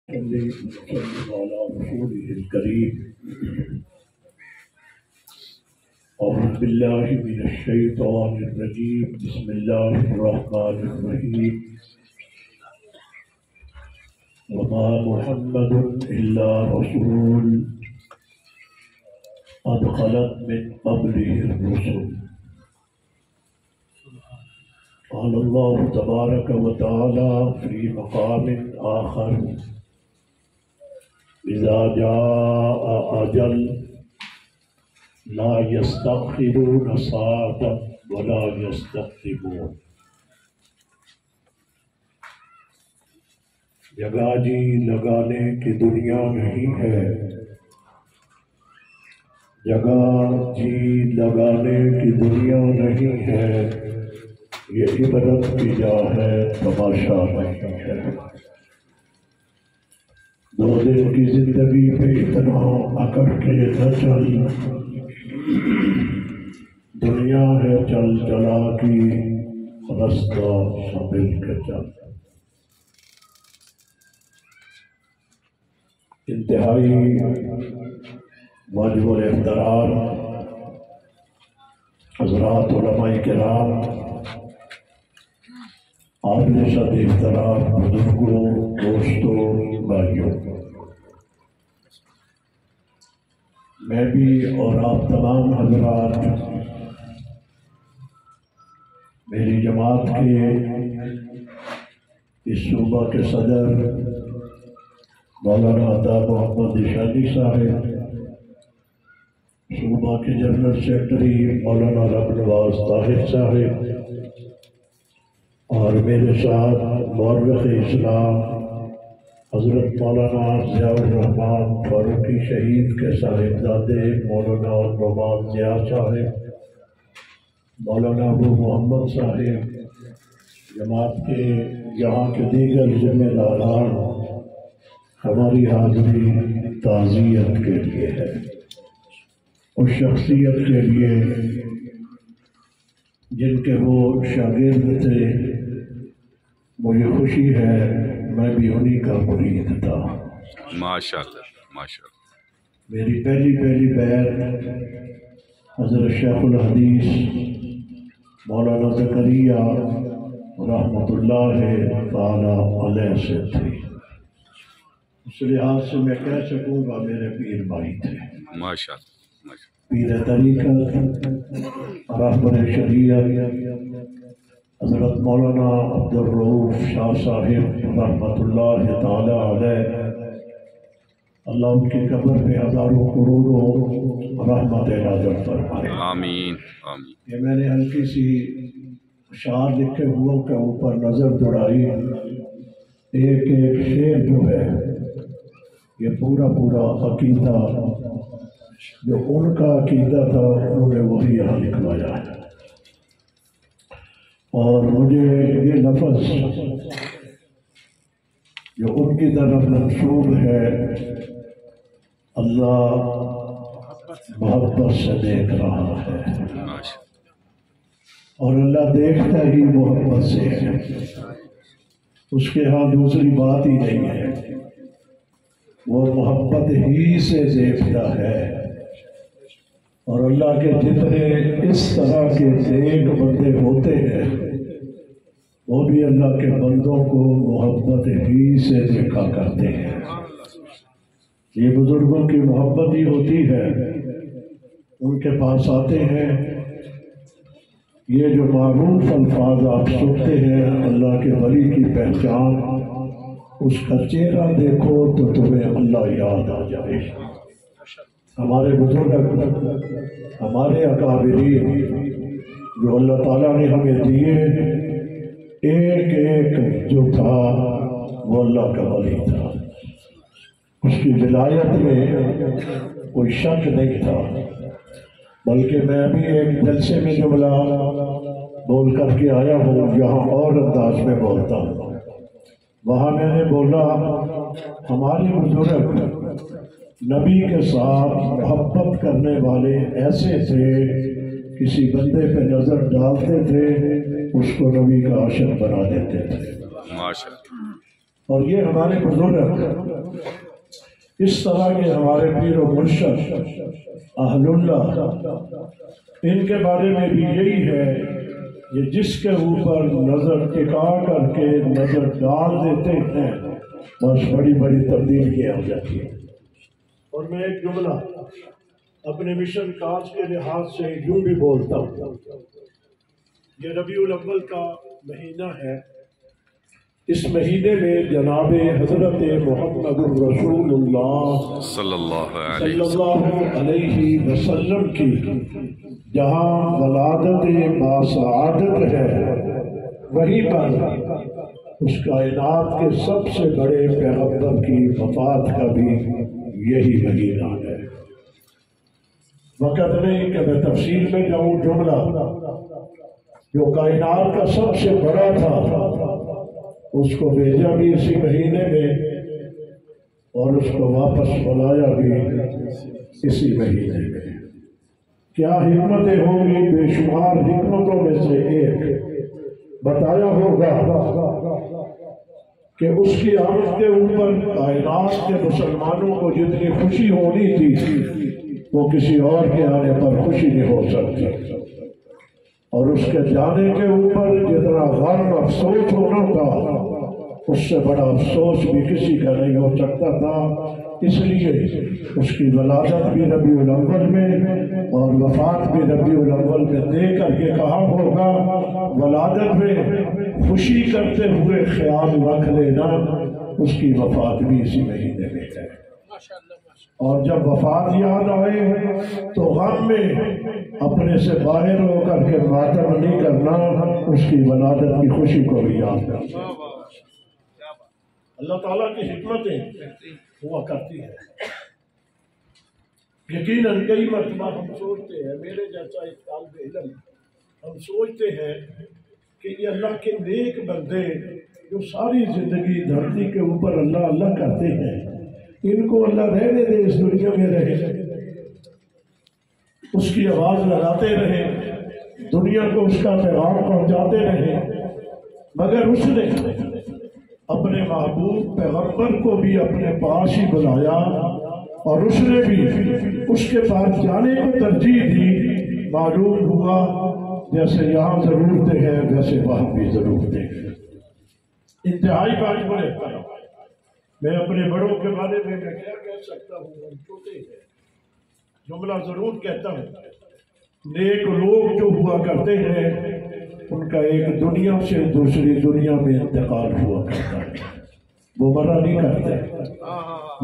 صلی علی رسوله الكريم أعوذ بالله من الشيطان الرجيم بسم الله الرحمن الرحيم وما محمد إلا رسول قد خلت من قبله الرسل قال الله تبارك وتعالى في مقام آخر إذا جاء أجل لا يستأخرون ساعة ولا يستقدمون۔ جگہ جی لگانے کی دنیا نہیں ہے، جگہ جی لگانے کی دنیا نہیں ہے، یہ عبرت کی جا ہے، تماشا نہیں ہے۔ دو دن کی زندگی پہ اتنا اکڑ کے نہ چل، دنیا ہے چل چلا کی رستہ سنبھل کے چل۔ انتہائی واجب الاحترام حضرات علماء کرام، قابل صد احترام بزرگوں، دوستوں، بھائیوں، میں بھی اور آپ تمام حضرات میری جماعت کے اس صوبہ کے صدر مولانا عطا محمد اشادی صاحب، صوبہ کے جنرل سیکرٹری مولانا رب نواز طاہر صاحب، اور میرے ساتھ مورخ اسلام حضرت مولانا ضیاء الرحمن فاروقی شہید کے صاحبزادے مولانا نعمان ضیاء صاحب، مولانا ابو محمد صاحب، جماعت کے یہاں کے دیگر ذمہ داران، ہماری حاضری تعزیت کے لیے ہے، اس شخصیت کے لیے جن کے وہ شاگرد تھے۔ مجھے خوشی ہے میں بھی انہی کا مرید تھا۔ ماشاءاللہ ماشاءاللہ۔ میری پہلی بیعت حضرت شیخ الحدیث مولانا زکریا رحمۃ اللہ تعالی علیہ سے تھی، اس لحاظ سے میں کہہ سکوں گا میرے پیر بھائی تھے۔ ماشاءاللہ پیر طریقت رہبر شریعت حضرت مولانا عبدالرؤوف شاہ صاحب رحمۃ اللہ تعالی علیہ، اللہ ان کی قبر پہ ہزاروں کروڑوں رحمت نازل فرمائے، آمین آمین۔ یہ میں نے ہلکی سی اشعار لکھے ہوئے کے اوپر نظر دوڑائی، ایک ایک شعر جو ہے یہ پورا عقیدہ جو ان کا عقیدہ تھا انہوں نے وہی یہاں لکھوایا ہے، اور مجھے یہ لفظ جو ان کی طرف منسوب ہے، اللہ محبت سے دیکھ رہا ہے، اور اللہ دیکھتا ہی محبت سے ہے، اس کے ہاں دوسری بات ہی نہیں ہے، وہ محبت ہی سے دیکھتا ہے۔ اور اللہ کے جتنے اس طرح کے نیک بندے ہوتے ہیں وہ بھی اللہ کے بندوں کو محبت ہی سے دیکھا کرتے ہیں۔ یہ بزرگوں کی محبت ہی ہوتی ہے، ان کے پاس آتے ہیں، یہ جو معروف الفاظ آپ سنتے ہیں اللہ کے ولی کی پہچان، اس کا چہرہ دیکھو تو تمہیں اللہ یاد آ جائے۔ ہمارے بزرگ، ہمارے اکابرین جو اللہ تعالیٰ نے ہمیں دیے، ایک ایک جو تھا وہ اللہ کا ولی تھا، اس کی ولایت میں کوئی شک نہیں تھا۔ بلکہ میں ابھی ایک جلسے میں جملہ بول کر کے آیا ہوں، یہاں اور انداز میں بولتا ہوں۔ وہاں میں نے بولا ہمارے بزرگ نبی کے ساتھ محبت کرنے والے ایسے تھے، کسی بندے پہ نظر ڈالتے تھے اس کو نبی کا عاشق بنا دیتے تھے، اور یہ ہمارے بزرگ اس طرح کے ہمارے پیر و مرشد اہل اللہ، ان کے بارے میں بھی یہی ہے کہ جس کے اوپر نظر ٹکا کر کے نظر ڈال دیتے ہیں بس بڑی بڑی تبدیلیاں ہو جاتی ہیں۔ اور میں ایک جملہ اپنے مشن کاج کے لحاظ سے یوں بھی بولتا ہوں، یہ ربیع الاول کا مہینہ ہے، اس مہینے میں جناب حضرت محمد رسول اللہ صلی اللہ علیہ وسلم کی جہاں ولادت باسعادت ہے، وہیں پر اس کائنات کے سب سے بڑے پیغمبر کی وفات کا بھی یہی مہینہ ہے۔ وقت نہیں کہ میں تفصیل میں جاؤں، جملہ جو کائنات کا سب سے بڑا تھا اس کو بھیجا بھی اسی مہینے میں اور اس کو واپس بلایا بھی اسی مہینے میں۔ کیا حکمتیں ہوں گی، بے شمار حکمتوں میں سے ایک بتایا ہوگا کہ اس کی آمد کے اوپر کائنات کے مسلمانوں کو جتنی خوشی ہونی تھی وہ کسی اور کے آنے پر خوشی نہیں ہو سکتی، اور اس کے جانے کے اوپر جتنا غم افسوس ہونا تھا اس سے بڑا افسوس بھی کسی کا نہیں ہو سکتا تھا۔ اس لیے اس کی ولادت بھی ربیع الاول میں اور وفات بھی ربیع الاول میں دے کر کے کہا ہوگا ولادت میں خوشی کرتے ہوئے خیال رکھ لینا، اس کی وفات بھی اسی مہینے میں ہے۔ اور جب وفات یاد آئے تو غم میں اپنے سے باہر ہو کر کے ماتم نہیں کرنا، اس کی ولادت کی خوشی کو بھی یاد کرنا۔ اللہ تعالیٰ کی حکمتیں ہوا کرتی ہیں۔ یقیناً کئی مرتبہ ہم سوچتے ہیں، میرے جیسا ایک طالب علم، ہم سوچتے ہیں کہ یہ اللہ کے نیک بندے جو ساری زندگی دھرتی کے اوپر اللہ اللہ کرتے ہیں، ان کو اللہ رہنے دے، اس دنیا میں رہے، اس کی آواز لگاتے رہے، دنیا کو اس کا پیغام پہنچاتے رہے، مگر اس نے اپنے محبوب پیغمبر کو بھی اپنے پاس ہی بلایا اور اس نے بھی اس کے پاس جانے کو ترجیح دی۔ معلوم ہوا جیسے یہاں ضرورتیں ہیں ویسے وہاں بھی ضرورتیں ہیں۔ انتہائی بات کو رہتا ہے، میں اپنے بڑوں کے بارے میں کیا کہہ سکتا ہوں، ہم چھوٹے ہیں، جملہ ضرور کہتا ہوں، نیک لوگ جو ہوا کرتے ہیں ان کا ایک دنیا سے دوسری دنیا میں انتقال ہوا کرتا ہے، وہ مرا نہیں کرتے۔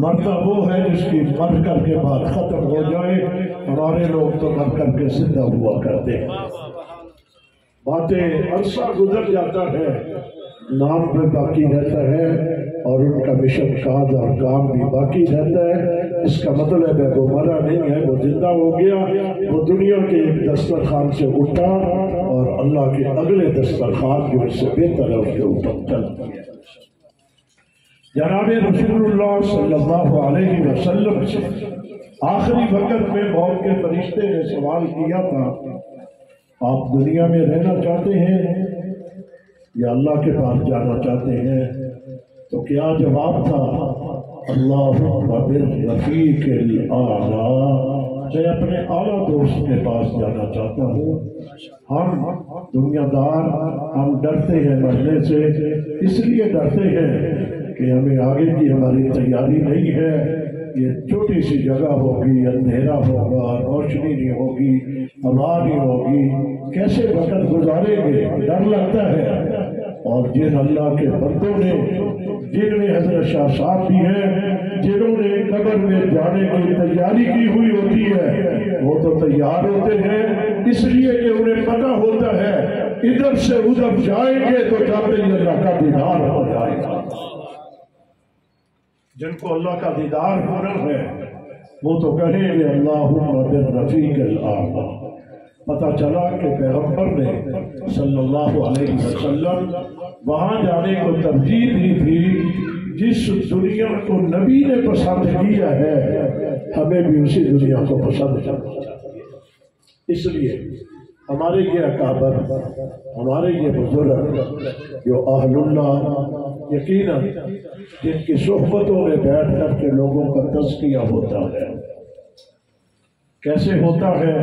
مرتا وہ ہے جس کی مر کر کے بعد ختم ہو جائے، ہمارے لوگ تو مر کر کے زندہ ہوا کرتے ہیں۔ باتیں عرصہ گزر جاتا ہے، نام پہ باقی رہتا ہے اور ان کا مشن کاج اور کام بھی باقی رہتا ہے۔ اس کا مطلب ہے وہ مرا نہیں ہے، وہ زندہ ہو گیا، وہ دنیا کے ایک دسترخوان سے اٹھا اور اللہ کے اگلے دسترخوان جو اس سے بہتر ہے اس کے اوپر چل گیا۔ جناب رسول اللہ صلی اللہ علیہ وسلم سے آخری وقت میں موت کے فرشتے نے سوال کیا تھا، آپ دنیا میں رہنا چاہتے ہیں یا اللہ کے پاس جانا چاہتے ہیں؟ تو کیا جواب تھا؟ اللہم بالرفیق الاعلی، میں اپنے اعلیٰ دوست کے پاس جانا چاہتا ہوں۔ ہم دنیا دار ہم ڈرتے ہیں مرنے سے، اس لیے ڈرتے ہیں کہ ہمیں آگے کی ہماری تیاری نہیں ہے، یہ چھوٹی سی جگہ ہوگی، اندھیرا ہوگا، روشنی نہیں ہوگی، ہوا نہیں ہوگی، کیسے وقت گزاریں گے، ڈر لگتا ہے۔ اور جن اللہ کے بندوں نے، جن میں حضرت شاہ صاحب بھی ہیں، جنہوں نے قبر میں جانے کی تیاری کی ہوئی ہوتی ہے، وہ تو تیار ہوتے ہیں اس لیے کہ انہیں پتہ ہوتا ہے ادھر سے ادھر جائیں گے تو جاتے ہی اللہ کا دیدار ہو جائے گا۔ جن کو اللہ کا دیدار ہونا ہے وہ تو کہیں گے اللہم بالرفیق الاعلی۔ پتہ چلا کہ پیغمبر نے صلی اللہ علیہ وسلم وہاں جانے کو ترجیح دی تھی جس دنیا کو نبی نے پسند کیا ہے، ہمیں بھی اسی دنیا کو پسند کرنا چاہیے۔ اس لیے ہمارے یہ اکابر، ہمارے یہ بزرگ جو اہل اللہ یقیناً جن کی صحبتوں میں بیٹھ کر کے لوگوں کا تزکیہ ہوتا ہے، کیسے ہوتا ہے؟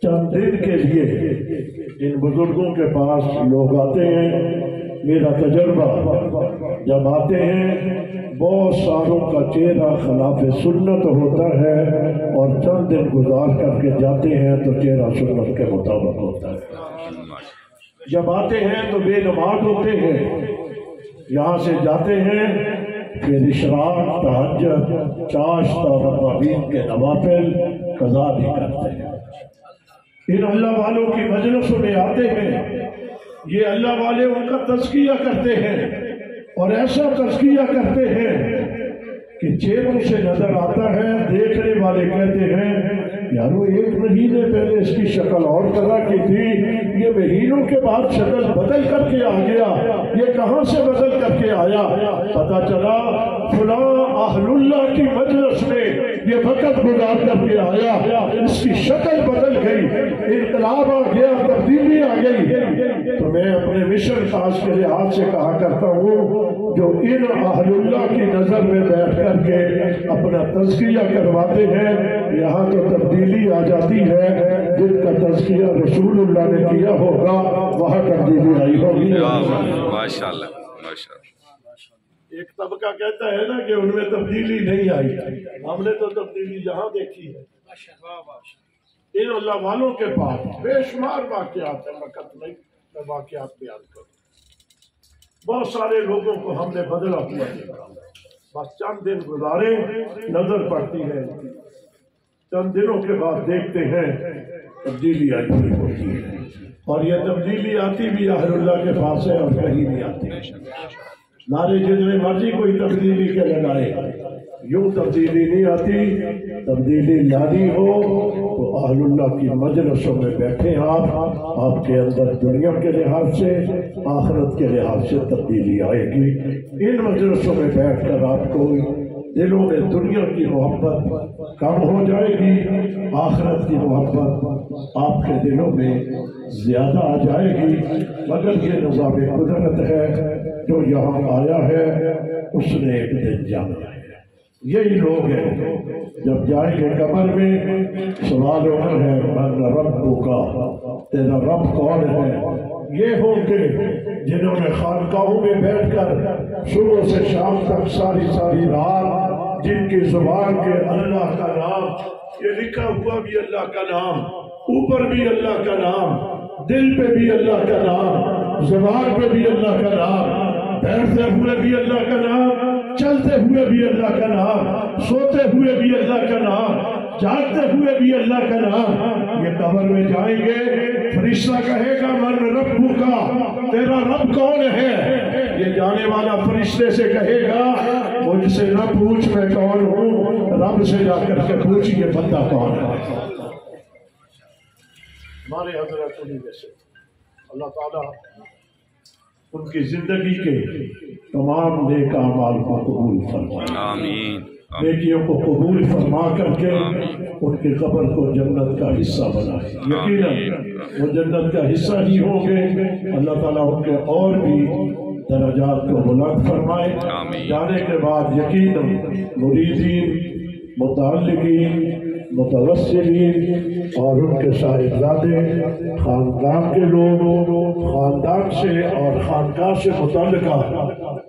چند دن کے لیے ان بزرگوں کے پاس لوگ آتے ہیں، میرا تجربہ جب آتے ہیں بہت ساروں کا چہرہ خلاف سنت ہوتا ہے، اور چند دن گزار کر کے جاتے ہیں تو چہرہ سنت کے مطابق ہوتا ہے۔ جب آتے ہیں تو بے نماز ہوتے ہیں، یہاں سے جاتے ہیں پھر اشراق، تہجد، چاشت اور ابابین کے نوافل قضا بھی کرتے ہیں۔ ان اللہ والوں کی مجلسوں میں آتے ہیں، یہ اللہ والے ان کا تزکیہ کرتے ہیں، اور ایسا تزکیہ کرتے ہیں کہ چہروں سے نظر آتا ہے، دیکھنے والے کہتے ہیں یارو ایک مہینے پہلے اس کی شکل اور طرح کی تھی، یہ مہینوں کے بعد شکل بدل کر کے آ گیا، یہ کہاں سے بدل کر کے آیا؟ پتہ چلا فلاں اہل اللہ کی مجلس میں یہ وقت گزار کر کے آیا، اس کی شکل بدل گئی، انقلاب آ گیا، تبدیلی آ گئی۔ تو میں اپنے مشن خاص کے لحاظ سے کہا کرتا ہوں، جو ان اہل اللہ کی نظر میں بیٹھ کر کے اپنا تزکیہ کرواتے ہیں، یہاں تو تبدیلی آ جاتی ہے، جن کا تزکیہ رسول اللہ نے کیا ہوگا وہاں تبدیلی آئی ہوگی۔ ماشاءاللہ ماشاءاللہ۔ ایک طبقہ کہتا ہے نا کہ ان میں تبدیلی نہیں آئی، ہم نے تو تبدیلی یہاں دیکھی ہے۔ ان اللہ والوں کے پاس بے شمار واقعات ہیں، وقت نہیں میں واقعات بیان کروں، بہت سارے لوگوں کو ہم نے بدلا ہوا دیکھا، بس چند دن گزارے نظر پڑتی ہے، چند دنوں کے بعد دیکھتے ہیں تبدیلی آئی ہوئی ہوتی ہے، اور یہ تبدیلی آتی بھی اہل اللہ کے پاس ہے اور کہیں نہیں آتی۔ نعرے جتنے مرضی کوئی تبدیلی کے لگائے، یوں تبدیلی نہیں آتی۔ تبدیلی لانی ہو تو اہل اللہ کی مجلسوں میں بیٹھے آپ کے اندر دنیا کے لحاظ سے، آخرت کے لحاظ سے تبدیلی آئے گی۔ ان مجلسوں میں بیٹھ کر آپ کو دلوں میں دنیا کی محبت کم ہو جائے گی، آخرت کی محبت آپ کے دلوں میں زیادہ آ جائے گی۔ مگر یہ نظام قدرت ہے، جو یہاں آیا ہے اس نے ایک دن جانا ہے۔ یہی لوگ ہیں جب جائیں گے قبر میں سوال ہونا ہے من ربک، تیرا رب کون ہے؟ یہ ہوں گے جنہوں نے خانقاہوں میں بیٹھ کر صبح سے شام تک ساری رات، جن کی زبان کے اللہ کا نام، یہ لکھا ہوا بھی اللہ کا نام، اوپر بھی اللہ کا نام، دل پہ بھی اللہ کا نام، زبان پہ بھی اللہ کا نام، بیٹھتے ہوئے بھی اللہ کا نام، چلتے ہوئے بھی اللہ کا نام، سوتے ہوئے بھی اللہ کا نام، جاگتے ہوئے بھی اللہ کا نام۔ یہ قبر میں جائیں گے، فرشتہ کہے گا من ربک، تیرا رب کون ہے؟ یہ جانے والا فرشتے سے کہے گا مجھ سے نہ پوچھ میں کون ہوں، رب سے جا کر کے پوچھ یہ بندہ کون ہے۔ ہمارے حضرت علی جیسے اللہ تعالیٰ ان کی زندگی کے تمام نیک اعمال کو قبول فرمائے، آمین۔ نیکیوں کو قبول فرما کر کے ان کے قبر کو جنت کا حصہ بنائے، یقیناً وہ جنت کا حصہ ہی ہوں گے۔ اللہ تعالیٰ ان کے اور بھی درجات کو بلند فرمائے۔ جانے کے بعد یقیناً مریدین، متعلقین، متوسلین اور ان کے صاحبزادے، خاندان کے لوگ، خاندان سے اور خانقاہ سے متعلقہ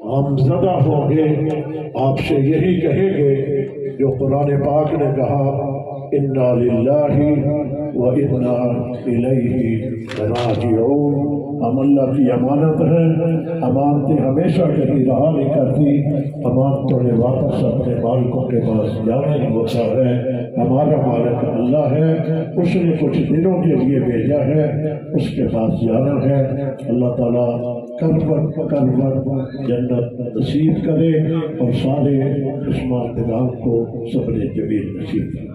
غمزدہ ہوں گے، آپ سے یہی کہیں گے جو قرآن پاک نے کہا انا للہ و انا الیہ راجعون۔ ہم اللہ کی امانت ہیں، امانتیں ہمیشہ کہیں رہا نہیں کرتی، امانتوں نے واپس اپنے مالکوں کے پاس جانا ہی ہوتا ہے۔ ہمارا مالک اللہ ہے، اس نے کچھ دنوں کے لیے بھیجا ہے، اس کے پاس جانا ہے۔ اللہ تعالیٰ کل جنت نصیب کرے اور سارے عثمان کو صبر جمیل نصیب کرے۔